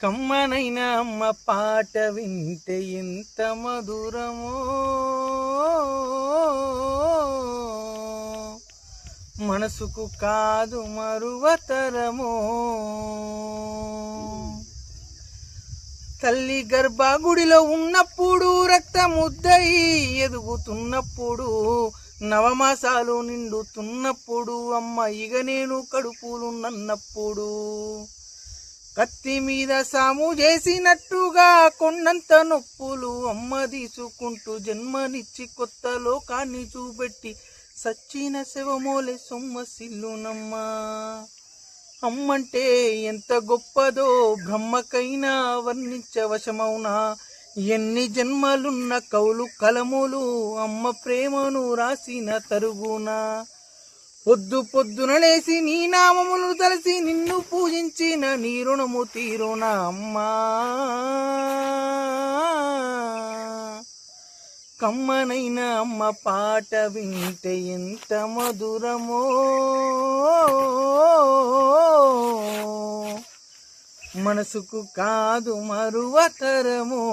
కమ్మనైన అమ్మ పాట వింటే ఎంత మధురమో, మనసుకు కాదు మరువతరమో. తల్లి గర్భగుడిలో ఉన్నప్పుడు రక్తముద్దై ఎదుగుతున్నప్పుడు, నవమాసాలు నిండుతున్నప్పుడు, అమ్మ ఇక నేను కడుపులున్నప్పుడు, కత్తి మీద సాము చేసినట్టుగా కొండంత నొప్పులు అమ్మ తీసుకుంటూ జన్మనిచ్చి కొత్త లోకాన్ని చూపెట్టి సచ్చిన శవమోలే సొమ్మసిల్లునమ్మా. అమ్మంటే ఎంత గొప్పదో బ్రహ్మకైనా వర్ణించవశమౌనా. ఎన్ని జన్మలున్న కౌలు కలములు అమ్మ ప్రేమను రాసిన తరుగునా. పొద్దు పొద్దున లేసి నీ నామములు తలసి నిన్ను పూజించిన నీ రుణము తీరునా అమ్మా. కమ్మనైన అమ్మ పాట వింటే ఎంత మధురమో, మనసుకు కాదు మరువతరమో.